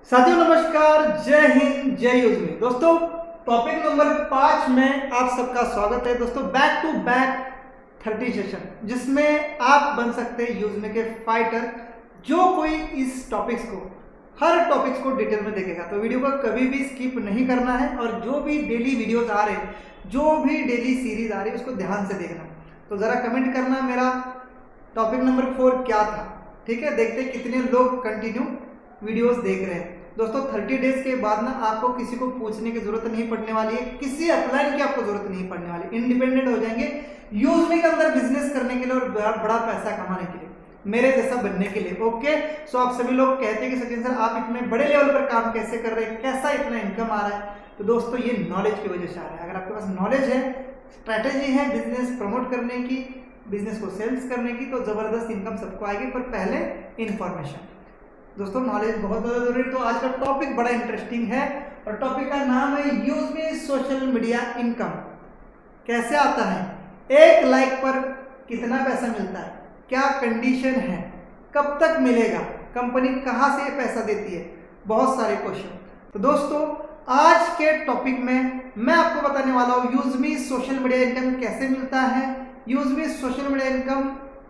साथियों नमस्कार, जय हिंद, जय यूजमी। दोस्तों टॉपिक नंबर 5 में आप सबका स्वागत है। दोस्तों बैक टू बैक 30 सेशन जिसमें आप बन सकते हैं यूजमी के फाइटर। जो कोई इस टॉपिक्स को हर टॉपिक्स को डिटेल में देखेगा तो वीडियो को कभी भी स्किप नहीं करना है, और जो भी डेली वीडियोस आ रहे हैं, जो भी डेली सीरीज आ रही है उसको ध्यान से देखना। तो जरा कमेंट करना मेरा टॉपिक नंबर 4 क्या था। ठीक है, देखते हैं कितने लोग कंटिन्यू वीडियोस देख रहे हैं। दोस्तों 30 डेज के बाद ना आपको किसी को पूछने की जरूरत नहीं पड़ने वाली है, किसी अपलाइन की आपको जरूरत नहीं पड़ने वाली। इंडिपेंडेंट हो जाएंगे यूजमी के अंदर बिजनेस करने के लिए और बड़ा पैसा कमाने के लिए, मेरे जैसा बनने के लिए। ओके, सो आप सभी लोग कहते हैं कि सचिन सर आप इतने बड़े लेवल पर काम कैसे कर रहे हैं, कैसा इतना इनकम आ रहा है। तो दोस्तों ये नॉलेज की वजह से आ रहा है। अगर आपके पास नॉलेज है, स्ट्रैटेजी है बिजनेस प्रमोट करने की, बिजनेस को सेल्स करने की, तो जबरदस्त इनकम सबको आएगी। पर पहले इंफॉर्मेशन। दोस्तों नॉलेज बहुत ज़्यादा जरूरी है। तो आज का टॉपिक बड़ा इंटरेस्टिंग है और टॉपिक का नाम है यूजमी सोशल मीडिया इनकम। कैसे आता है, एक लाइक पर कितना पैसा मिलता है, क्या कंडीशन है, कब तक मिलेगा, कंपनी कहाँ से पैसा देती है, बहुत सारे क्वेश्चन। तो दोस्तों आज के टॉपिक में मैं आपको बताने वाला हूँ यूजमी सोशल मीडिया इनकम कैसे मिलता है, यूजमी सोशल मीडिया इनकम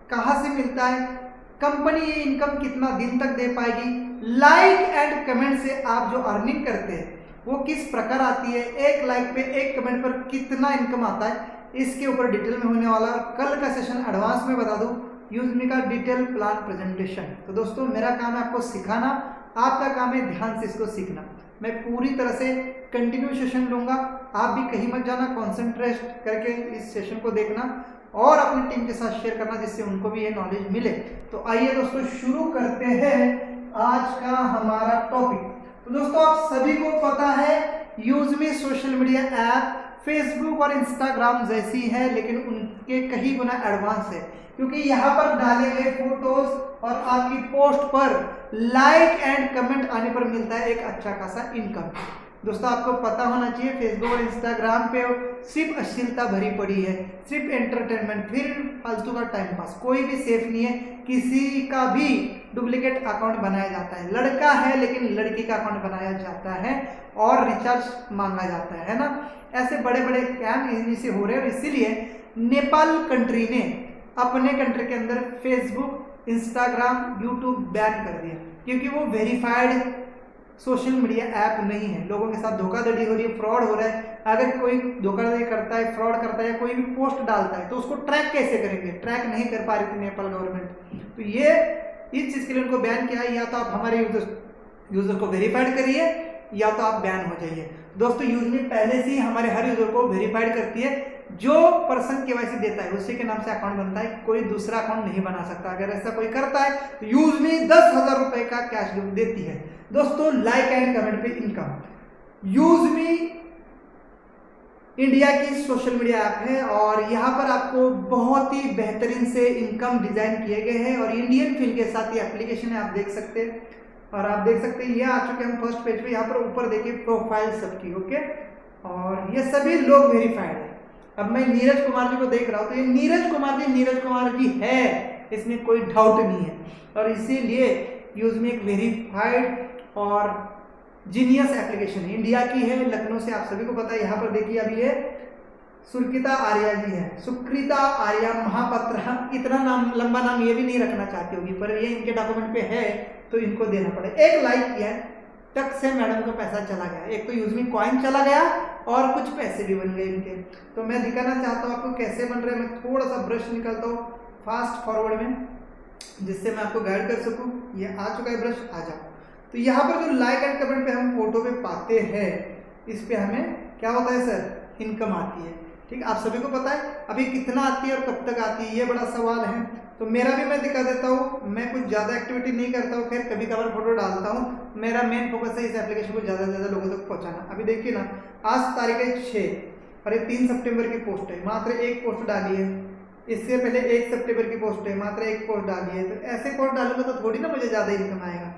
कहाँ से मिलता है, कंपनी ये इनकम कितना दिन तक दे पाएगी, लाइक एंड कमेंट से आप जो अर्निंग करते हैं वो किस प्रकार आती है, एक लाइक पे एक कमेंट पर कितना इनकम आता है, इसके ऊपर डिटेल में होने वाला। कल का सेशन एडवांस में बता दूं, यूजमी का डिटेल प्लान प्रेजेंटेशन। तो दोस्तों मेरा काम है आपको सिखाना, आपका काम है ध्यान से इसको सीखना। मैं पूरी तरह से कंटिन्यू सेशन लूंगा, आप भी कहीं मत जाना, कॉन्सेंट्रेट करके इस सेशन को देखना और अपनी टीम के साथ शेयर करना जिससे उनको भी ये नॉलेज मिले। तो आइए दोस्तों शुरू करते हैं आज का हमारा टॉपिक। तो दोस्तों आप सभी को पता है यूजमी सोशल मीडिया ऐप फेसबुक और इंस्टाग्राम जैसी है, लेकिन उनके कहीं गुना एडवांस है, क्योंकि यहाँ पर डाले गए फोटोज और आपकी पोस्ट पर लाइक एंड कमेंट आने पर मिलता है एक अच्छा खासा इनकम। दोस्तों आपको पता होना चाहिए फेसबुक और इंस्टाग्राम पे सिर्फ अश्लीलता भरी पड़ी है, सिर्फ एंटरटेनमेंट, फिर फालतू का टाइम पास, कोई भी सेफ नहीं है। किसी का भी डुप्लीकेट अकाउंट बनाया जाता है, लड़का है लेकिन लड़की का अकाउंट बनाया जाता है और रिचार्ज मांगा जाता है ना। ऐसे बड़े बड़े स्कैम इन्हीं से हो रहे हैं। और इसीलिए नेपाल कंट्री ने अपने कंट्री के अंदर फेसबुक, इंस्टाग्राम, यूट्यूब बैन कर दिया, क्योंकि वो वेरीफाइड सोशल मीडिया ऐप नहीं है। लोगों के साथ धोखाधड़ी हो रही है, फ्रॉड हो रहा है। अगर कोई धोखाधड़ी करता है, फ्रॉड करता है या कोई भी पोस्ट डालता है तो उसको ट्रैक कैसे करेंगे, ट्रैक नहीं कर पा रही थी नेपाल गवर्नमेंट। तो ये इस चीज के लिए उनको बैन किया है। या तो आप हमारे यूजर को वेरीफाइड करिए या तो आप बैन हो जाइए। दोस्तों यूजमी पहले से ही हमारे हर यूजर को वेरीफाइड करती है। जो पर्सन केवाईसी देता है उसी के नाम से अकाउंट बनता है, कोई दूसरा अकाउंट नहीं बना सकता। अगर ऐसा कोई करता है तो यूजमी 10,000 रुपए का कैश देती है। दोस्तों लाइक एंड कमेंट पे इनकम, यूजमी इंडिया की सोशल मीडिया ऐप है और यहाँ पर आपको बहुत ही बेहतरीन से इनकम डिजाइन किए गए हैं और इंडियन फील के साथ ये एप्लीकेशन है, आप देख सकते हैं। और आप देख सकते हैं ये आ चुके हैं हम फर्स्ट पेज पे। यहाँ पर ऊपर देखिए प्रोफाइल सबकी, ओके, और ये सभी लोग वेरीफाइड है। अब मैं नीरज कुमार जी को देख रहा हूँ तो ये नीरज कुमार जी है, इसमें कोई डाउट नहीं है। और इसीलिए यूजमी एक वेरीफाइड और जीनियस एप्लीकेशन है, इंडिया की है, लखनऊ से, आप सभी को पता है। यहाँ पर देखिए अभी ये सुकृता आर्या जी है, सुकृता आर्या महापात्र। इतना नाम, लंबा नाम ये भी नहीं रखना चाहती होगी, पर ये इनके डॉक्यूमेंट पे है तो इनको देना पड़े। एक लाइक किया तक से मैडम का पैसा चला गया, एक तो यूजमी कॉइन चला गया और कुछ पैसे भी बन गए इनके। तो मैं दिखाना चाहता हूँ आपको कैसे बन रहे हैं। मैं थोड़ा सा ब्रश निकालता हूँ फास्ट फॉरवर्ड में, जिससे मैं आपको गाइड कर सकूँ। ये आ चुका है ब्रश, आ जाओ। तो यहाँ पर जो लाइक एंड कमेंट पे हम फोटो पे पाते हैं, इस पे हमें क्या होता है सर, इनकम आती है। ठीक, आप सभी को पता है। अभी कितना आती है और कब तक आती है, ये बड़ा सवाल है। तो मेरा भी मैं दिखा देता हूँ। मैं कुछ ज़्यादा एक्टिविटी नहीं करता हूँ, खैर कभी कभार फोटो डालता हूँ। मेरा मेन फोकस है इस एप्लीकेशन को ज़्यादा से ज़्यादा लोगों तक पहुँचाना। अभी देखिए ना, आज तारीख है 6 और ये 3 सितंबर की पोस्ट है, मात्र एक पोस्ट डाली है। इससे पहले 1 सितंबर की पोस्ट है, मात्र एक पोस्ट डाली है। तो ऐसे पोस्ट डालूंगा तो थोड़ी ना मुझे ज़्यादा इनकम आएगा।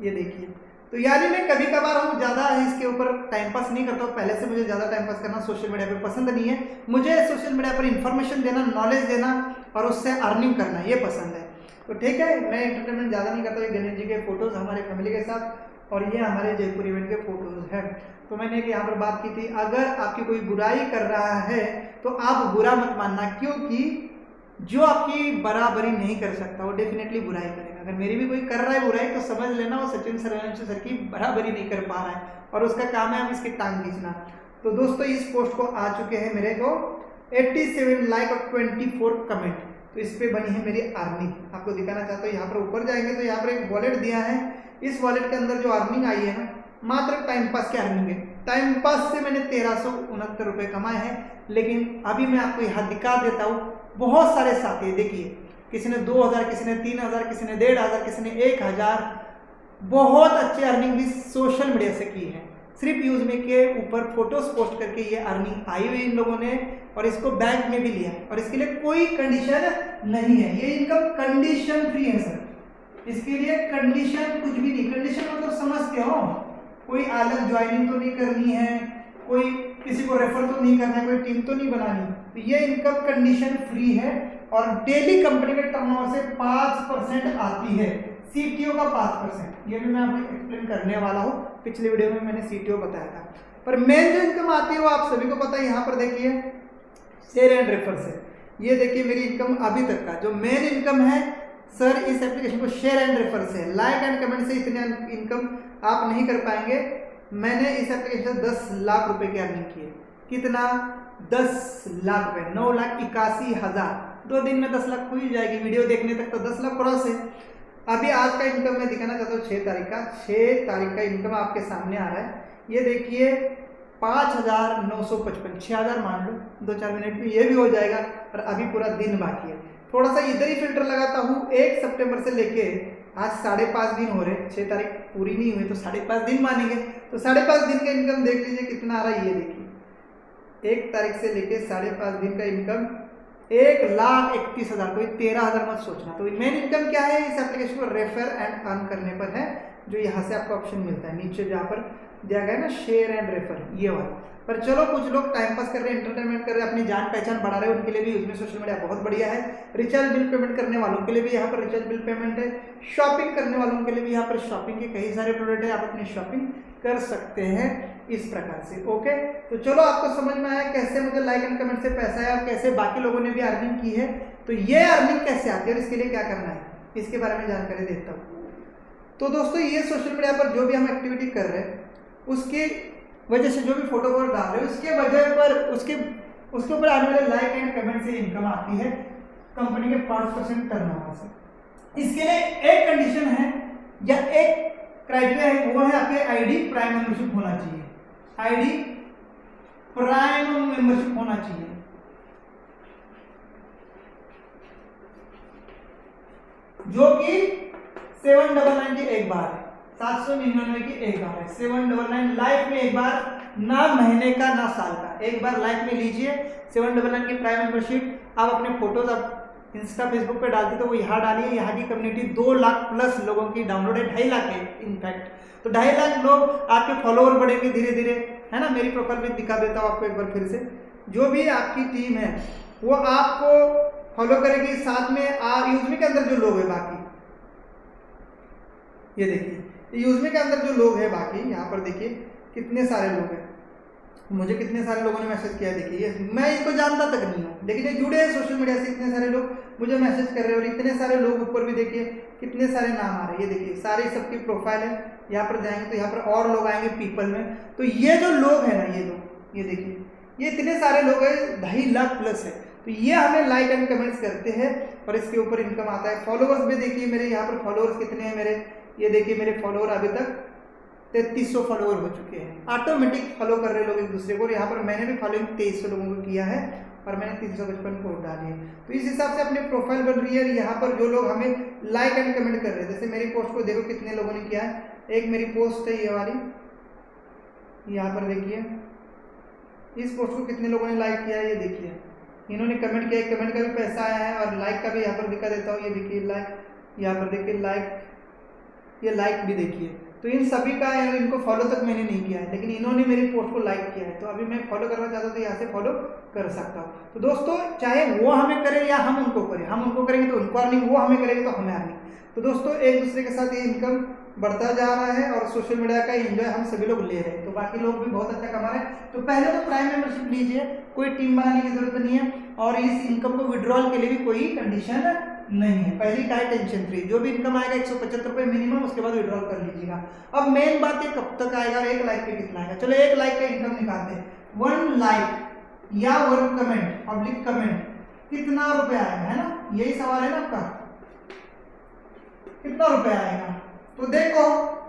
ये देखिए, तो यानी मैं कभी कभार हूँ, ज़्यादा इसके ऊपर टाइम पास नहीं करता हूँ। पहले से मुझे ज़्यादा टाइम पास करना सोशल मीडिया पे पसंद नहीं है। मुझे सोशल मीडिया पर इंफॉर्मेशन देना, नॉलेज देना और उससे अर्निंग करना ये पसंद है। तो ठीक है, मैं एंटरटेनमेंट ज़्यादा नहीं करता हूँ। गणेश जी के फोटोज हमारे फैमिली के साथ और ये हमारे जयपुर इवेंट के फोटोज हैं। तो मैंने यहाँ पर बात की थी, अगर आपकी कोई बुराई कर रहा है तो आप बुरा मत मानना, क्योंकि जो आपकी बराबरी नहीं कर सकता वो डेफिनेटली बुराई करेगा। अगर मेरी भी कोई कर रहा है बुराई तो समझ लेना वो सचिन सर की बराबरी नहीं कर पा रहा है और उसका काम है हम इसकी टांग खींचना। तो दोस्तों इस पोस्ट को आ चुके हैं मेरे को 87 लाइक और 24 कमेंट। तो इस पे बनी है मेरी अर्निंग, आपको दिखाना चाहता हूँ। यहाँ पर ऊपर जाएंगे तो यहाँ पर एक वॉलेट दिया है, इस वॉलेट के अंदर जो अर्निंग आई है ना, मात्र टाइम पास की अर्निंग है। टाइम पास से मैंने 1369 रुपये कमाए हैं। लेकिन अभी मैं आपको यहाँ दिखा देता हूँ, बहुत सारे साथी देखिए, किसी ने 2000, किसी ने 3000, किसी ने 1500, किसी ने 1000, बहुत अच्छी अर्निंग भी सोशल मीडिया से की है। सिर्फ यूजमे के ऊपर फोटोज पोस्ट करके ये अर्निंग आई हुई इन लोगों ने, और इसको बैंक में भी लिया और इसके लिए कोई कंडीशन नहीं है। ये इनकम कंडीशन फ्री है सर, इसके लिए कंडीशन कुछ भी नहीं। कंडीशन मतलब समझते हो, कोई अलग ज्वाइनिंग तो नहीं करनी है, कोई किसी को रेफर तो नहीं करना है, कोई टीम तो नहीं बनानी। तो ये इनकम कंडीशन फ्री है और डेली कंपनी के टर्नओवर से 5% आती है, सीटीओ का 5%। ये भी मैं आपको एक्सप्लेन करने वाला हूँ, पिछले वीडियो में मैंने सीटीओ बताया था। पर मेन जो इनकम आती है वो आप सभी को पता है। यहाँ पर देखिए शेयर एंड रेफर से, ये देखिए मेरी इनकम अभी तक का जो मेन इनकम है सर, इस एप्लीकेशन को शेयर एंड रेफर से, लाइक एंड कमेंट से इतने इनकम आप नहीं कर पाएंगे। मैंने इस एप्लीकेशन से 10 लाख रुपए की अर्निंग की है। कितना? 10 लाख रुपए, 9,81,000। 2 दिन में 10 लाख हो ही जाएगी, वीडियो देखने तक तो 10 लाख क्रॉस है। अभी आज का इनकम मैं दिखाना चाहता हूँ 6 तारीख का। 6 तारीख का इनकम आपके सामने आ रहा है, ये देखिए 5,955, 6,000 मान लो, 2-4 मिनट में ये भी हो जाएगा। और अभी पूरा दिन बाकी है। थोड़ा सा इधर ही फिल्टर लगाता हूँ, 1 सितंबर से लेके आज 5.5 दिन हो रहे, 6 तारीख पूरी नहीं हुई तो 5.5 दिन मानेंगे। तो 5.5 दिन का इनकम देख लीजिए कितना आ रहा है, ये देखिए 1 तारीख से लेके 5.5 दिन का इनकम 1,31,000, कोई 13,000 मत सोचना। तो मेन इनकम क्या है इस एप्लीकेशन को रेफर एंड अर्न करने पर है, जो यहाँ से आपको ऑप्शन मिलता है नीचे जहाँ पर दिया गया ना शेयर एंड रेफर, ये वाला। पर चलो कुछ लोग टाइम पास कर रहे हैं, एंटरटेनमेंट कर रहे हैं, अपनी जान पहचान बढ़ा रहे हैं, उनके लिए भी उसमें सोशल मीडिया बहुत बढ़िया है। रिचार्ज बिल पेमेंट करने वालों के लिए भी यहाँ पर रिचार्ज बिल पेमेंट है, शॉपिंग करने वालों के लिए भी यहाँ पर शॉपिंग के कई सारे प्रोडक्ट है, आप अपनी शॉपिंग कर सकते हैं इस प्रकार से। ओके, तो चलो आपको समझ में आया कैसे मुझे लाइक एंड कमेंट से पैसा है और कैसे बाकी लोगों ने भी अर्निंग की है। तो ये अर्निंग कैसे आती है और इसके लिए क्या करना है, इसके बारे में जानकारी देता हूँ। तो दोस्तों ये सोशल मीडिया पर जो भी हम एक्टिविटी कर रहे हैं उसकी वजह से, जो भी फोटो वोटो डाल रहे हैं उसके वजह पर उसके ऊपर आने वाले लाइक एंड कमेंट से इनकम आती है कंपनी के 5% टर्नओवर से। इसके लिए एक कंडीशन है या एक क्राइटेरिया है, वो है आपके आईडी प्राइम मेंबरशिप होना चाहिए। आईडी प्राइम मेंबरशिप होना चाहिए। जो कि 799 की एक बार है, 799 की एक बार है, 799 लाइफ में एक बार, ना महीने का ना साल का, एक बार लाइफ में लीजिए 799 की प्राइम मेंबरशिप। आप अपने फोटोज आप इंस्टा फेसबुक पे डालते तो वो यहाँ डालिए। यहाँ की कम्युनिटी 2 लाख प्लस लोगों की डाउनलोड है, 2.5 लाख है इनफैक्ट। तो 2.5 लाख लोग आपके फॉलोअर बढ़ेंगे धीरे धीरे, है ना। मेरी प्रोफाइल में दिखा देता हूँ आपको एक बार फिर से। जो भी आपकी टीम है वो आपको फॉलो करेगी, साथ में यूजमी के अंदर जो लोग हैं बाकी, ये देखिए यूजमी के अंदर जो लोग हैं बाकी, यहाँ पर देखिए कितने सारे लोग हैं। मुझे कितने सारे लोगों ने मैसेज किया, देखिए ये मैं इसको जानता तक नहीं हूँ, लेकिन ये जुड़े हैं सोशल मीडिया से, इतने सारे लोग मुझे मैसेज कर रहे हैं। और इतने सारे लोग ऊपर भी देखिए कितने सारे नाम आ रहे हैं, ये देखिए सारी सबकी प्रोफाइल है। यहाँ पर जाएंगे तो यहाँ पर और लोग आएंगे पीपल में। तो ये जो लोग हैं ना, ये लोग, ये देखिए ये इतने सारे लोग हैं, 2.5 लाख प्लस है। तो ये हमें लाइक एंड कमेंट्स करते हैं और इसके ऊपर इनकम आता है। फॉलोअर्स भी देखिए मेरे यहाँ पर फॉलोअर्स कितने हैं मेरे, ये देखिए मेरे फॉलोअर अभी तक 3300 फॉलोअर हो चुके हैं। ऑटोमेटिक फॉलो कर रहे लोग एक दूसरे को। और यहाँ पर मैंने भी फॉलोइंग 2300 लोगों को किया है और मैंने 355 कोड डाली है। तो इस हिसाब से अपनी प्रोफाइल बन रही है। यहाँ पर जो लोग हमें लाइक एंड कमेंट कर रहे हैं, जैसे मेरी पोस्ट को देखो कितने लोगों ने किया है। एक मेरी पोस्ट है ये वाली, यहाँ पर देखिए इस पोस्ट को कितने लोगों ने लाइक किया है, ये देखिए इन्होंने कमेंट किया, कमेंट का भी पैसा आया है और लाइक का भी यहाँ पर दिखा देता हूँ। ये देखिए लाइक, यहाँ पर देखिए लाइक, ये लाइक भी देखिए। तो इन सभी का यार इनको फॉलो तक मैंने नहीं किया है, लेकिन इन्होंने मेरी पोस्ट को लाइक किया है। तो अभी मैं फॉलो करना चाहता हूँ तो यहाँ से फॉलो कर सकता हूँ। तो दोस्तों चाहे वो हमें करें या हम उनको करें, हम उनको करेंगे तो उनको अर्निंग, वो हमें करेंगे तो हमें अर्निंग। तो दोस्तों एक दूसरे के साथ ये इनकम बढ़ता जा रहा है और सोशल मीडिया का एंजॉय हम सभी लोग ले रहे हैं, तो बाकी लोग भी बहुत अच्छा कमा रहे हैं। तो पहले तो प्राइम मेंबरशिप लीजिए, कोई टीम बनाने की जरूरत नहीं है और इस इनकम को विड्रॉल के लिए भी कोई कंडीशन नहीं है। पहली का टेंशन फ्री, जो भी इनकम आएगा 175 रुपये मिनिमम, उसके बाद विड्रॉल कर लीजिएगा। अब मेन बात है कब तक आएगा और 1 लाख पे कितना आएगा। चलो 1 लाख का इनकम निकालते हैं। 1 लाख या 1 कमेंट, पब्लिक कमेंट, कितना रुपया आएगा, है ना, यही सवाल है ना आपका, कितना रुपया आएगा। तो देखो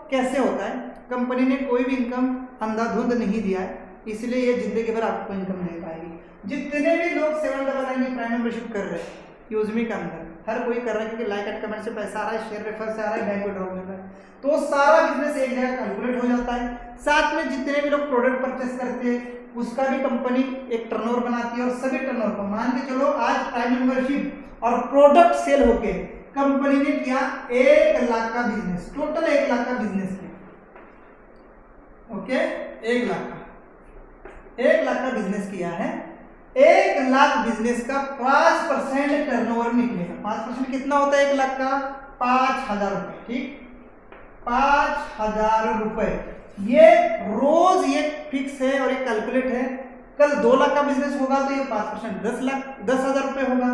कैसे होता है, कंपनी ने कोई भी इनकम अंधाधुंध नहीं दिया है, इसलिए ये जिंदगी भर आपको इनकम दे पाएगी। जितने भी लोग 799 प्राइम मेंबरशिप कर रहे हैं यूजमी के अंदर, हर कोई कर रहा है क्योंकि लाइक एंड कमेंट से पैसा आ रहा है, शेयर रेफर से आ रहा है, बैंक विड्रॉल मिल रहा है, तो सारा बिजनेस एक जगह कैलकुलेट हो जाता है। साथ में जितने भी लोग प्रोडक्ट परचेस करते हैं उसका भी कंपनी एक टर्नओवर बनाती है और सभी टर्नओवर को मान के चलो आज प्राइम मेंबरशिप और प्रोडक्ट सेल होके कंपनी ने किया 1 लाख का बिजनेस, टोटल 1 लाख का बिजनेस किया। ओके, 1 लाख का बिजनेस किया है। 1 लाख बिजनेस का 5% टर्नओवर निकलेगा। 5% कितना होता है 1 लाख का? 5,000 रुपए। ठीक, 5,000 रुपए ये रोज ये फिक्स है और ये कैलकुलेट है। कल 2 लाख का बिजनेस होगा तो ये 5% 10,000 रुपए होगा।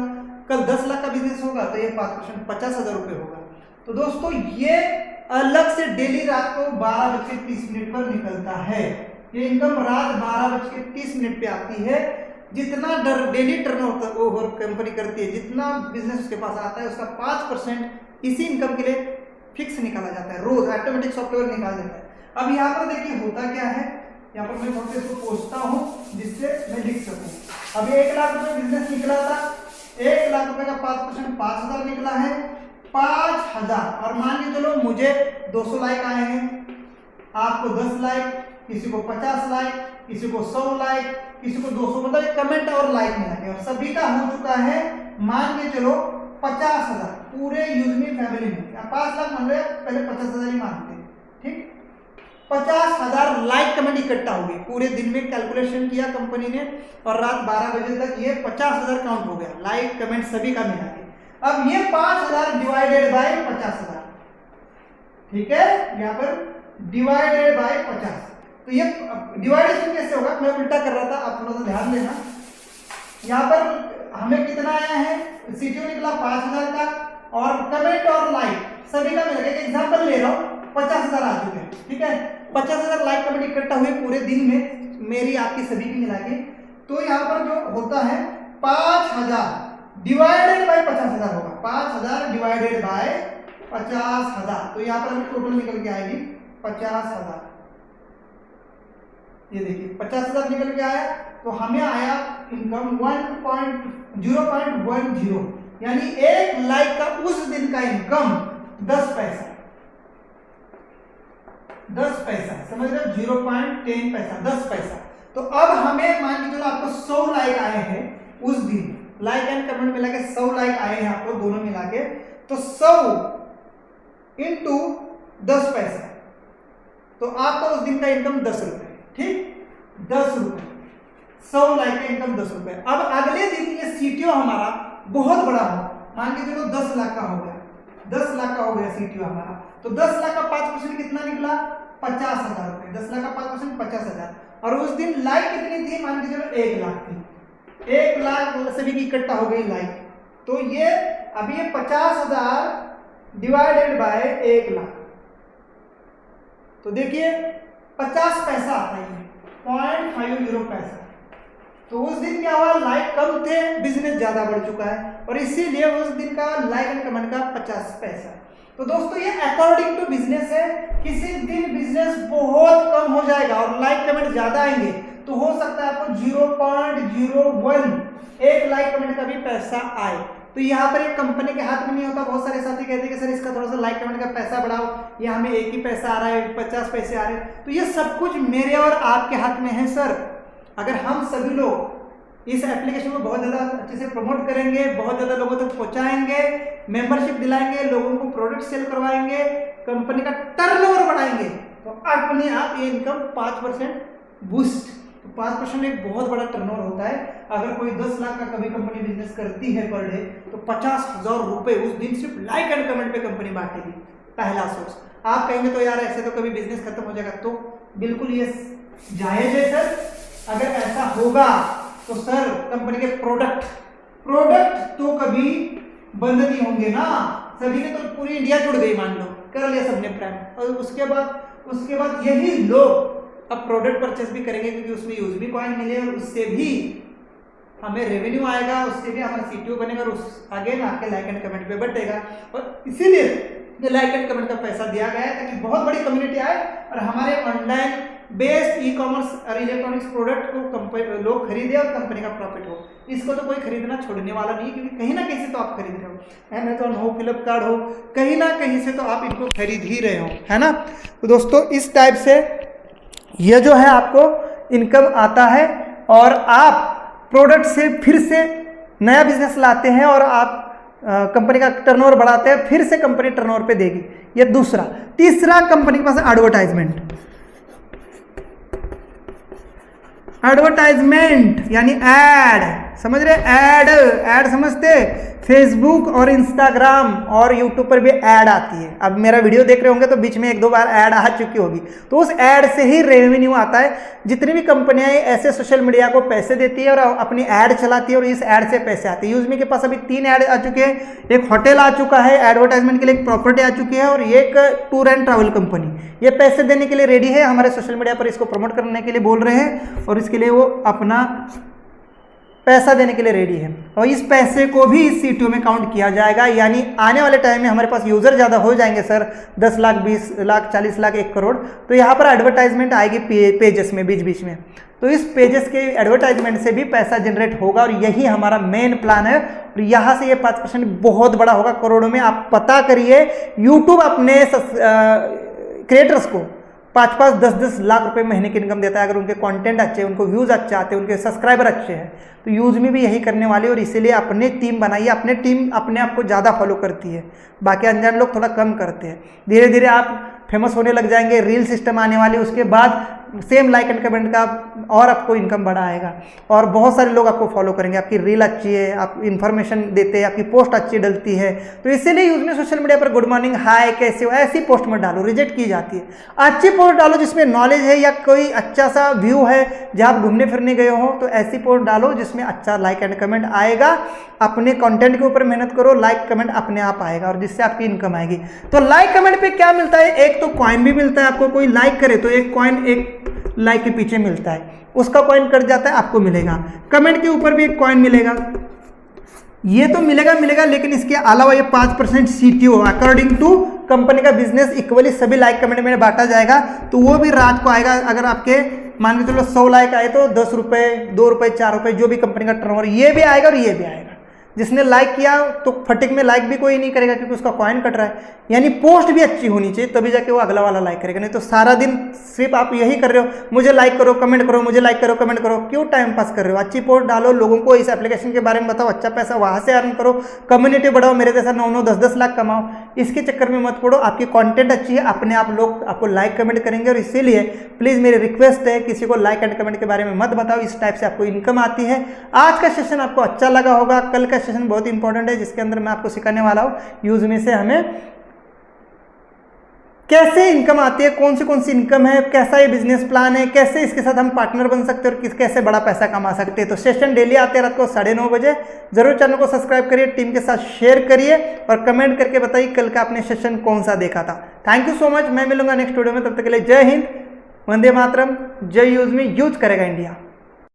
कल 10 लाख का बिजनेस होगा तो ये 5% 50,000 रुपए होगा। तो दोस्तों ये अलग से डेली रात को 12:30 पर निकलता है। ये इनकम रात 12:30 पे आती है। जितना डेली टर्नओवर कंपनी करती है, जितना बिजनेस उसके पास आता है, उसका 5% इसी इनकम के लिए फिक्स निकाला जाता है। रोज ऑटोमेटिक सॉफ्टवेयर निकाल देता है। अब यहाँ पर देखिए होता क्या है, यहाँ पर मैं बहुत इसको पोछता हूँ जिससे मैं लिख सकूँ। अभी 1 लाख रुपए बिजनेस निकला था, 1 लाख रुपए का 5% 5,000 निकला है। 5,000 और मान के चलो मुझे 200 लाइक आए हैं, आपको 10 लाइक, किसी को 50 लाइक, किसी को 100 लाइक, किसी को 200, मतलब कमेंट और लाइक मिला के और सभी का हो चुका है मान के चलो 50,000 पूरे यूजमी फैमिली में। 5 लाख मान रहे, पहले 50,000 ही मानते हैं। ठीक, 50,000 लाइक कमेंट इकट्ठा हो गए पूरे दिन में। कैलकुलेशन किया कंपनी ने और रात 12 बजे तक ये 50,000 काउंट हो गया, लाइक कमेंट सभी का मिला के। अब ये 5,000 डिवाइडेड बाय 50,000, ठीक है, यहाँ पर डिवाइडेड बाय 50। तो ये डिवाइडेशन कैसे होगा, मैं उल्टा कर रहा था, आप थोड़ा सा ध्यान देना। यहाँ पर हमें कितना आया है, सीटीओ निकला 5,000 का और कमेंट और लाइक सभी का मिला के। एग्जाम्पल ले रहा हूँ, 50,000 आ चुके हैं। ठीक है, 50,000 लाइक कमेंट इकट्ठा हुए पूरे दिन में, मेरी आपकी सभी की मिला के। तो यहाँ पर जो होता है 5,000 डिवाइडेड बाय 50,000 होगा। 5,000 डिवाइडेड बाय 50,000, तो यहाँ पर टोटल निकल के आएगी 50,000। ये देखिए 50,000 निकल के आया, तो हमें आया इनकम 0.10, यानी 1 लाख का उस दिन का इनकम 10 पैसा, 10 पैसा, समझ रहे हो, 0.10 पैसा, 10 पैसा। तो अब हमें मान के चलो आपको 100 लाइक आए हैं उस दिन, लाइक एंड कमेंट मिला के 100 लाइक आए हैं आपको दोनों मिला के, तो 100 इंटू 10 पैसा, तो आपका उस दिन का इनकम 10 रुपए। ठीक, 10 रुपए, 100 लाइक का इनकम 10 रुपए। अब अगले दिन ये सीटीओ हमारा बहुत बड़ा हो, मान के चलो 10 लाख का हो गया, 10 लाख का हो गया सीटीओ हमारा। तो 10 लाख का 5% कितना निकला, 50,000 रुपए। 10 लाख का 5% 50,000। और उस दिन लाइक कितनी थी, मान के चलो 1 लाख थी। 1 लाख सभी की इकट्ठा हो गई लाइक। तो ये अभी ये 50,000 डिवाइडेड बाय 1 लाख, तो देखिए 50 पैसा आता है, 0.50 पैसा। तो उस दिन क्या हुआ, लाइक कम थे, बिजनेस ज्यादा बढ़ चुका है और इसीलिए उस दिन का लाइक एंड कमेंट का 50 पैसा। तो दोस्तों ये अकॉर्डिंग टू बिजनेस है। किसी दिन बिजनेस बहुत कम हो जाएगा और लाइक कमेंट ज्यादा आएंगे, तो हो सकता है आपको 0.01 1 लाइक कमेंट का भी पैसा आए। तो यहाँ पर एक कंपनी के हाथ में नहीं होता। बहुत सारे साथी कहते हैं कि सर इसका थोड़ा सा लाइक कमेंट का पैसा बढ़ाओ, ये हमें 1 ही पैसा आ रहा है, 50 पैसे आ रहे हैं। तो ये सब कुछ मेरे और आपके हाथ में है सर। अगर हम सभी लोग इस एप्लीकेशन को बहुत ज़्यादा अच्छे से प्रमोट करेंगे, बहुत ज़्यादा लोगों तक पहुंचाएंगे, मेंबरशिप दिलाएंगे, लोगों को प्रोडक्ट सेल करवाएंगे, कंपनी का टर्नओवर बढ़ाएंगे, तो अपने आप ये इनकम 5% बूस्ट। तो 5% एक बहुत बड़ा टर्नओवर होता है। अगर कोई 10 लाख का कभी कंपनी बिजनेस करती है पर डे, तो 50,000 रुपए उस दिन सिर्फ लाइक एंड कमेंट पे कंपनी बांटेगी। पहला सोर्स। आप कहेंगे तो यार ऐसे तो कभी बिजनेस खत्म हो जाएगा, तो बिल्कुल ये जायज है सर। अगर ऐसा होगा तो सर कंपनी के प्रोडक्ट तो कभी बंद नहीं होंगे ना। सभी ने तो पूरी इंडिया जुड़ गई, मान लो कर लिया सबने प्लान, और उसके बाद यही लोग अब प्रोडक्ट परचेस भी करेंगे क्योंकि उसमें यूजमी कॉइन मिले और उससे भी हमें रेवेन्यू आएगा, उससे भी हमारा सीटीओ बनेगा और उस आगे ना आपके लाइक एंड कमेंट पे बढ़ेगा। और इसीलिए ये लाइक एंड कमेंट का पैसा दिया गया है ताकि बहुत बड़ी कम्युनिटी आए और हमारे ऑनलाइन बेस्ड ई कॉमर्स और इलेक्ट्रॉनिक्स प्रोडक्ट को लोग खरीदे और कंपनी का प्रॉफिट हो। इसको तो कोई खरीदना छोड़ने वाला नहीं, क्योंकि कहीं ना कहीं से तो आप खरीद रहे हो, अमेजॉन हो, फ्लिपकार्ट हो, कहीं ना कहीं से तो आप इनको खरीद ही रहे हो, है ना। तो दोस्तों इस टाइप से ये जो है आपको इनकम आता है और आप प्रोडक्ट से फिर से नया बिजनेस लाते हैं और आप कंपनी का टर्नओवर बढ़ाते हैं, फिर से कंपनी टर्नओवर पे देगी। ये दूसरा। तीसरा कंपनी के पास एडवर्टाइजमेंट यानी ऐड, समझ रहे? ऐड समझते? फेसबुक और इंस्टाग्राम और यूट्यूब पर भी ऐड आती है। अब मेरा वीडियो देख रहे होंगे तो बीच में 1-2 बार ऐड आ चुकी होगी, तो उस ऐड से ही रेवेन्यू आता है। जितनी भी कंपनियां ऐसे सोशल मीडिया को पैसे देती है और अपनी ऐड चलाती है और इस ऐड से पैसे आते हैं। यूजमी के पास अभी 3 ऐड आ चुके हैं, एक होटल आ चुका है एडवर्टाइजमेंट के लिए, एक प्रॉपर्टी आ चुकी है और एक टूर एंड ट्रैवल कंपनी। ये पैसे देने के लिए रेडी है, हमारे सोशल मीडिया पर इसको प्रमोट करने के लिए बोल रहे हैं और इसके लिए वो अपना पैसा देने के लिए रेडी है। और इस पैसे को भी इस सीटीओ में काउंट किया जाएगा, यानी आने वाले टाइम में हमारे पास यूजर ज़्यादा हो जाएंगे सर, 10 लाख, 20 लाख, 40 लाख, 1 करोड़, तो यहाँ पर एडवर्टाइजमेंट आएगी पेजेस में, बीच में। तो इस पेजेस के एडवर्टाइजमेंट से भी पैसा जनरेट होगा और यही हमारा मेन प्लान है। और यहाँ से ये 5% बहुत बड़ा होगा, करोड़ों में। आप पता करिए, यूट्यूब अपने क्रिएटर्स को 5-5, 10-10 लाख रुपए महीने की इनकम देता है अगर उनके कंटेंट अच्छे हैं, उनको व्यूज अच्छे आते हैं, उनके सब्सक्राइबर अच्छे हैं। तो यूजमी भी यही करने वाली है और इसीलिए अपने टीम बनाइए। अपने टीम अपने आप को ज़्यादा फॉलो करती है, बाकी अनजान लोग थोड़ा कम करते हैं। धीरे धीरे आप फेमस होने लग जाएंगे, रील सिस्टम आने वाली, उसके बाद सेम लाइक एंड कमेंट का और आपको इनकम बढ़ा आएगा और बहुत सारे लोग आपको फॉलो करेंगे। आपकी रील अच्छी है, आप इन्फॉर्मेशन देते हैं, आपकी पोस्ट अच्छी डलती है, तो इसीलिए यूजमी सोशल मीडिया पर गुड मॉर्निंग, हाय, कैसे हो, ऐसी पोस्ट मत डालो, रिजेक्ट की जाती है। अच्छी पोस्ट डालो जिसमें नॉलेज है या कोई अच्छा सा व्यू है, जहाँ आप घूमने फिरने गए हो, तो ऐसी पोस्ट डालो जिसमें अच्छा लाइक एंड कमेंट आएगा। अपने कंटेंट के ऊपर मेहनत करो, लाइक कमेंट अपने आप आएगा और जिससे आपकी इनकम आएगी। तो लाइक कमेंट पे क्या मिलता है? एक तो कॉइन भी मिलता है आपको, कोई लाइक करे तो एक कॉइन एक लाइक के पीछे मिलता है, उसका कॉइन कट जाता है, आपको मिलेगा। कमेंट के ऊपर भी एक कॉइन मिलेगा, ये तो मिलेगा, लेकिन इसके अलावा ये 5% सीटीओ अकॉर्डिंग टू कंपनी का बिजनेस इक्वली सभी लाइक कमेंट में बांटा जाएगा। तो वो भी रात को आएगा। अगर आपके मान के चलो 100 लाइक आए तो 10 रुपए, 2 रुपए, 4 रुपए, जो भी कंपनी का टर्नओवर, ये भी आएगा और ये भी आएगा। जिसने लाइक किया तो फटिक में लाइक भी कोई नहीं करेगा क्योंकि उसका कॉइन कट रहा है। यानी पोस्ट भी अच्छी होनी चाहिए तभी जाके वो अगला वाला लाइक करेगा, नहीं तो सारा दिन सिर्फ आप यही कर रहे हो, मुझे लाइक करो, कमेंट करो, मुझे लाइक करो, कमेंट करो, क्यों टाइम पास कर रहे हो? अच्छी पोस्ट डालो, लोगों को इस एप्लीकेशन के बारे में बताओ, अच्छा पैसा वहां से अर्न करो, कम्युनिटी बढ़ाओ, मेरे जैसा 9-9, 10-10 लाख कमाओ। इसके चक्कर में मत पड़ो, आपकी कंटेंट अच्छी है, अपने आप लोग आपको लाइक कमेंट करेंगे। और इसीलिए प्लीज मेरी रिक्वेस्ट है, किसी को लाइक एंड कमेंट के बारे में मत बताओ, इस टाइप से आपको इनकम आती है। आज का सेशन आपको अच्छा लगा होगा, कल का सेशन बहुत इंपॉर्टेंट है जिसके अंदर मैं आपको सिखाने वाला हूं यूजमी से हमें कैसे इनकम आती है, कौन सी इनकम है, कैसा ये बिजनेस प्लान है, कैसे इसके साथ हम पार्टनर बन सकते हैं और कैसे बड़ा पैसा कमा सकते हैं। तो सेशन डेली आते हैं रात को 9:30 बजे। जरूर चैनल को सब्सक्राइब करिए, टीम के साथ शेयर करिए और कमेंट करके बताइए कल का आपने सेशन कौन सा देखा था। Thank you so much. मैं मिलूंगा नेक्स्ट वीडियो में, तब तक के लिए जय हिंद, वंदे मातरम, जय यूजमी, यूज करेगा इंडिया।